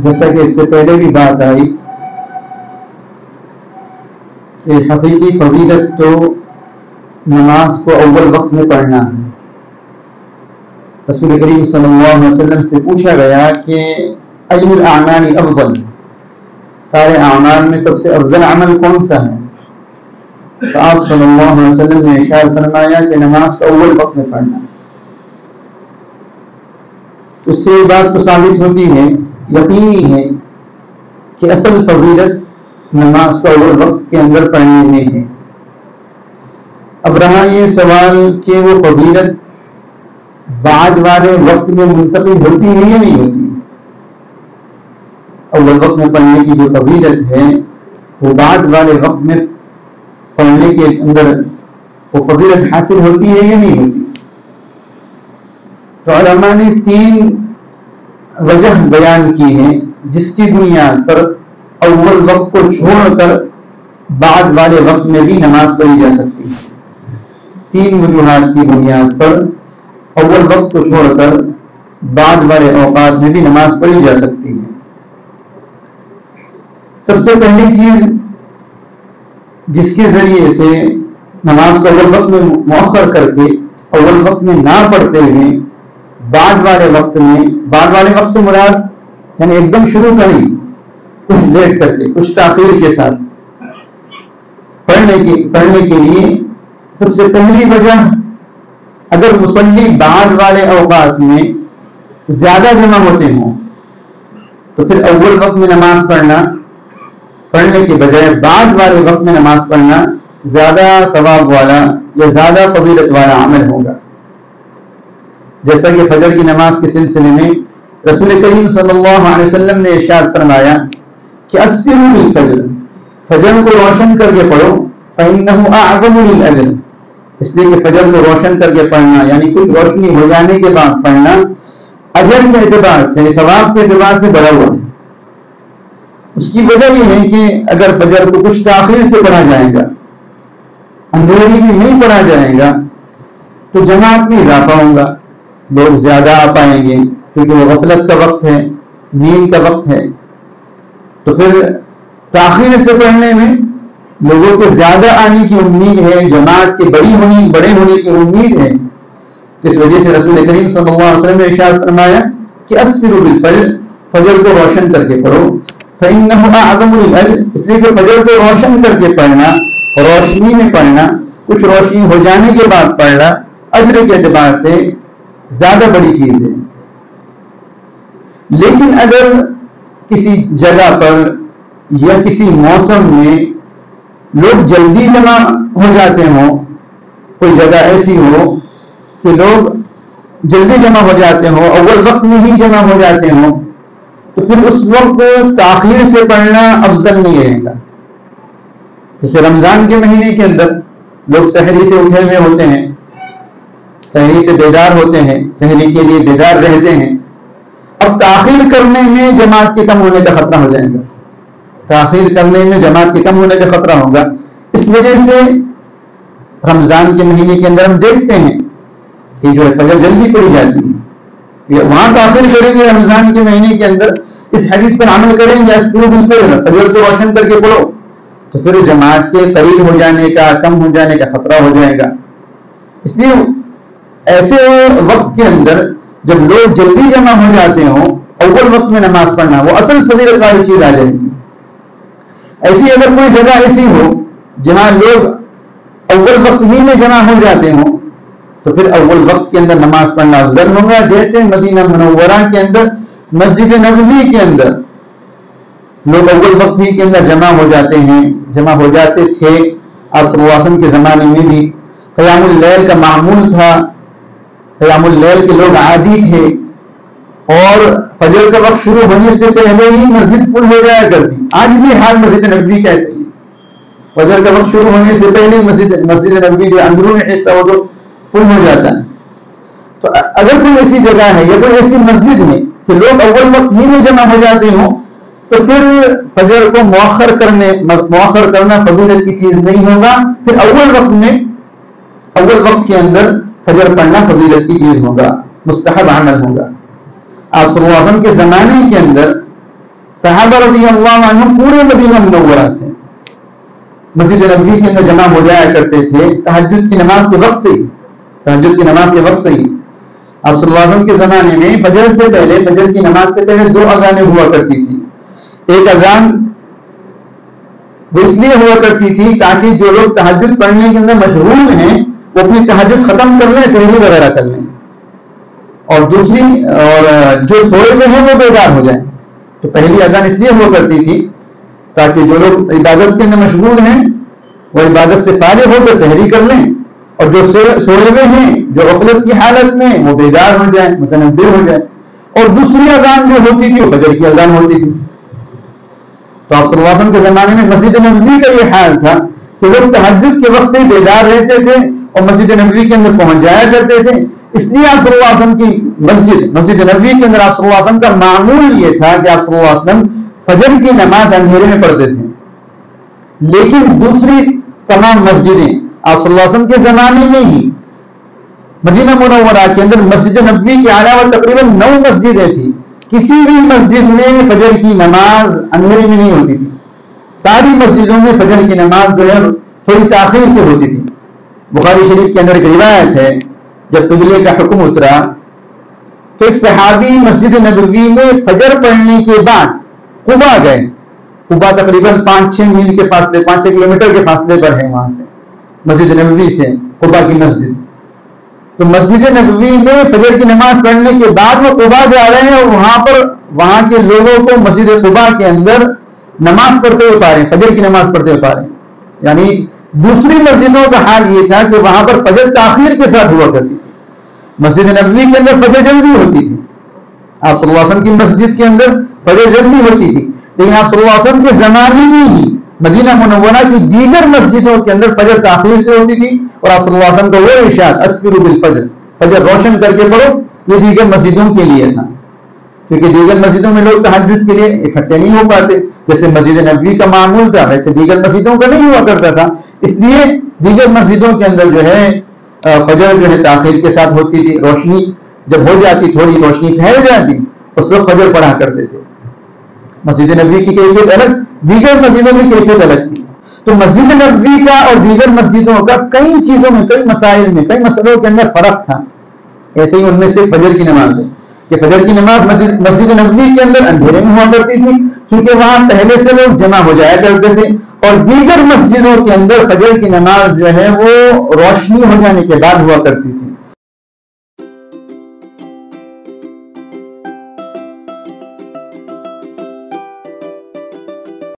جیسا کہ اس سے پہلے بھی بات آئی کہ حقیقی فضیلت تو نماز کو اول وقت میں پڑھنا ہے. رسول کریم صلی اللہ علیہ وسلم سے پوچھا گیا کہ ای الاعمال افضل، سارے اعمال میں سب سے افضل عمل کون سا ہے؟ تو آپ صلی اللہ علیہ وسلم نے ارشاد فرمایا کہ نماز کو اول وقت میں پڑھنا. اس سے یہ بات تو ثابت ہوتی ہے، یقینی ہے کہ اصل فضیلت نماز کو اول وقت کے اندر پڑھنے میں ہے. اب رہا یہ سوال کہ وہ فضیلت بعد والے وقت میں منتقل ہوتی ہے یا نہیں ہوتی. اول وقت میں پڑھنے کی جو فضیلت ہے وہ بعد والے وقت میں پڑھنے کے اندر وہ فضیلت حاصل ہوتی ہے یا نہیں ہوتی. تو علماء نے 3 وجہ بیان کی ہیں جس کی بنیاد پر اول وقت کو چھوڑ کر بعد والے وقت میں بھی نماز پڑھی جا سکتی ہے. 3 وجوہات کی بنیاد پر اول وقت کو چھوڑ کر بعد والے اوقات میں بھی نماز پڑھی جا سکتی ہے. سب سے پہلی چیز جس کے ذریعے سے نماز کو اول وقت میں مؤخر کر کے اول وقت میں نہ پڑھتے ہوئے بعد والے وقت میں، بعد والے وقت سے مراد یعنی ایک دم شروع کریں کچھ لیٹ کر کے، کچھ تاخیر کے ساتھ پڑھنے کے لیے سب سے پہلی وجہ، اگر مصلی بعد والے اوقات میں زیادہ جمع ہوتے ہوں تو پھر اول وقت میں نماز پڑھنے کے بجائے بعد والے وقت میں نماز پڑھنا زیادہ ثواب والا یا زیادہ فضیلت والا عمل ہوگا. جیسا کہ فجر کی نماز کے سلسلے میں رسول کریم صلی اللہ علیہ وسلم نے ارشاد فرمایا کہ اسفروا بالفجر، فجر کو روشن کر کے پڑھو، فإنه أعظم للأجر، اس لیے کہ فجر کو روشن کر کے پڑھنا یعنی کچھ روشنی ہو جانے کے بعد پڑھنا اجر کے اعتبار سے، ثواب کے اعتبار سے بڑا ہوا ہے. اس کی وجہ یہ ہے کہ اگر فجر کو کچھ تاخیر سے پڑھا جائے گا، اندھیری میں نہیں پڑھا جائے گا، تو جماعت میں اضافہ ہوگا، لوگ زیادہ آ پائیں گے کیونکہ وہ غفلت کا وقت ہے، نیند کا وقت ہے. تو پھر تاخیر سے پڑھنے میں لوگوں کو زیادہ آنے کی امید ہے، جماعت کے بڑے ہونے کی امید ہے. اس وجہ سے رسول کریم صلی اللہ علیہ وسلم نے ارشاد فرمایا کہ اسفروا بالفجر، فجر کو روشن کر کے پڑھو، فإنه أعظم للأجر، اس لیے کہ فجر کو روشن کر کے پڑھنا، روشنی میں پڑھنا، کچھ روشنی ہو جانے کے بعد پڑھنا اجر کے اعتبار سے زیادہ بڑی چیز ہے. لیکن اگر کسی جگہ پر یا کسی موسم میں لوگ جلدی جمع ہو جاتے ہوں، کوئی جگہ ایسی ہو کہ لوگ جلدی جمع ہو جاتے ہوں، اول وقت میں ہی جمع ہو جاتے ہوں، تو پھر اس وقت تاخیر سے پڑھنا افضل نہیں رہے گا. جیسے رمضان کے مہینے کے اندر لوگ سحری سے اٹھے ہوئے ہوتے ہیں، سحری سے بیدار ہوتے ہیں، سحری کے لیے بیدار رہتے ہیں. اب تاخیر کرنے میں جماعت کے کم ہونے کا خطرہ ہو جائے گا، تاخیر کرنے میں جماعت کے کم ہونے کا خطرہ ہوگا. اس وجہ سے رمضان کے مہینے کے اندر ہم دیکھتے ہیں کہ جو فجر جلدی پڑھی جاتی ہے، وہاں تاخیر کریں گے. رمضان کے مہینے کے اندر اس حدیث پر عمل کریں گے، فجر کو روشن کر کے پڑھو، تو پھر جماعت کے قریب ہو جانے کا، کم ہو جانے کا خطرہ ہو جائے گا. اس لیے ایسے وقت کے اندر جب لوگ جلدی جمع ہو جاتے ہوں، اول وقت میں نماز پڑھنا وہ اصل فضیلت والی چیز آ جائے گی. ایسی اگر کوئی جگہ ایسی ہو جہاں لوگ اول وقت ہی میں جمع ہو جاتے ہوں تو پھر اول وقت کے اندر نماز پڑھنا افضل ہوگا. جیسے مدینہ منورہ کے اندر، مسجد نبوی کے اندر لوگ اول وقت ہی کے اندر جمع ہو جاتے تھے. آپ صلی اللہ علیہ وسلم کے زمانے میں بھی قیام اللیل کا معمول تھا، قیام اللیل کے لوگ عادی تھے، اور فجر کا وقت شروع ہونے سے پہلے ہی مسجد فل ہو جایا کرتی. آج بھی حال مسجد نبوی کا ایسا ہی، فجر کا وقت شروع ہونے سے پہلے مسجد نبوی کے اندرون حصہ وہ تو فل ہو جاتا ہے. تو اگر کوئی ایسی جگہ ہے یا کوئی ایسی مسجد ہے کہ لوگ اول وقت ہی میں جمع ہو جاتے ہوں تو پھر فجر کو مؤخر کرنا فضیلت کی چیز نہیں ہوگا. پھر اول وقت کے اندر فجر پڑھنا فضیلت کی چیز ہوگا، مستحب عمل ہوگا. آپ صلی اللہ علیہ وسلم کے زمانے کے اندر صحابہ رضی اللہ عنہم پورے مدینہ منورہ سے مسجد نبوی کے اندر جمع ہو جایا کرتے تھے تہجد کی نماز کے وقت سے ہی. تہجد کی نماز کے وقت سے ہی آپ صلی اللہ علیہ وسلم کے زمانے میں فجر سے پہلے، فجر کی نماز سے پہلے 2 اذانیں ہوا کرتی تھی. ایک اذان وہ اس لیے ہوا کرتی تھی تاکہ جو لوگ تہجد پڑھنے کے اندر مشغول ہیں وہ اپنی تہجد ختم کر لیں، سحری وغیرہ کر لیں، اور دوسری اور جو سوئے ہوئے ہیں وہ بیدار ہو جائیں. تو پہلی اذان اس لیے ہوا کرتی تھی تاکہ جو لوگ عبادت کے اندر مشغول ہیں وہ عبادت سے فارغ ہو کر سحری کر لیں، اور جو سوئے ہوئے ہیں، جو غفلت کی حالت میں، وہ بیدار ہو جائیں، متنبہ ہو جائیں. اور دوسری اذان جو ہوتی تھی وہ فجر کی اذان ہوتی تھی. تو آپ صلی اللہ علیہ وسلم کے زمانے میں مسجد نبوی کا یہ حال تھا کہ لوگ تہجد کے وقت سے بیدار رہتے تھے اور مسجد نبوی کے اندر پہنچ جایا کرتے تھے. اس لیے آپ صلی اللہ علیہ وسلم کی مسجد نبوی کے اندر آپ صلی اللہ علیہ وسلم کا معمول یہ تھا کہ آپ صلی اللہ علیہ وسلم فجر کی نماز اندھیرے میں پڑھتے تھے. لیکن دوسری تمام مسجدیں آپ صلی اللہ علیہ وسلم کے زمانے میں ہی مدینہ منورہ کے اندر مسجد نبوی کے علاوہ تقریباً 9 مسجدیں تھیں. کسی بھی مسجد میں فجر کی نماز اندھیرے میں نہیں ہوتی تھی. ساری مسجدوں میں فجر کی نماز جو ہے تھوڑی تاخیر سے ہوتی تھی. بخاری شریف کے اندر ایک روایت ہے، جب قبلے کا حکم اترا تو ایک صحابی مسجد نبوی میں فجر پڑھنے کے بعد قبا گئے. قبا تقریباً 5-6 میل کے فاصلے، 5-6 کلومیٹر کے فاصلے پر ہے وہاں سے، مسجد نبوی سے قبا کی مسجد. تو مسجد نبوی میں فجر کی نماز پڑھنے کے بعد وہ قبا جا رہے ہیں اور وہاں کے لوگوں کو مسجد قبا کے اندر نماز پڑھتے ہوئے پا رہے ہیں، فجر کی نماز پڑھتے ہوئے پا رہے ہیں. یعنی دوسری مسجدوں کا حال یہ تھا کہ وہاں پر فجر تاخیر کے ساتھ ہوا کرتی تھی. مسجد نبوی کے اندر فجر جلدی ہوتی تھی. آپ صلی اللہ علیہ وسلم کی مسجد کے اندر فجر جلدی ہوتی تھی، لیکن آپ صلی اللہ علیہ وسلم کے زمانے میں ہی مدینہ منورہ کی دیگر مسجدوں کے اندر فجر تاخیر سے ہوتی تھی. اور آپ صلی اللہ علیہ وسلم کا وہ ارشاد اسفروا بالفجر، فجر روشن کر کے پڑھو، یہ دیگر مسجدوں کے لیے تھا. کیونکہ دیگر مسجدوں میں لوگ تہجد کے لیے اکٹھے نہیں ہو پاتے. جیسے مسجد نبوی کا معمول تھا ویسے دیگر مسجدوں کا نہیں ہوا کرتا تھا. اس لیے دیگر مسجدوں کے اندر جو ہے فجر جو ہے تاخیر کے ساتھ ہوتی تھی. روشنی جب ہو جاتی، تھوڑی روشنی پھیل جاتی، اس وقت فجر پڑھا کرتے تھے. مسجد نبوی کی کیفیت الگ، دیگر مسجدوں کی کیفیت الگ تھی. تو مسجد نبوی کا اور دیگر مسجدوں کا کئی چیزوں میں، کئی مسائل میں، کئی مسئلوں کے اندر فرق تھا. ایسے ہی ان میں سے فجر کی نماز ہے کہ فجر کی نماز مسجد نبوی کے اندر اندھیرے میں ہوا کرتی تھی، چونکہ وہاں پہلے سے لوگ جمع ہو جایا کرتے تھے. اور دیگر مسجدوں کے اندر فجر کی نماز جو ہے وہ روشنی ہو جانے کے بعد ہوا کرتی تھی.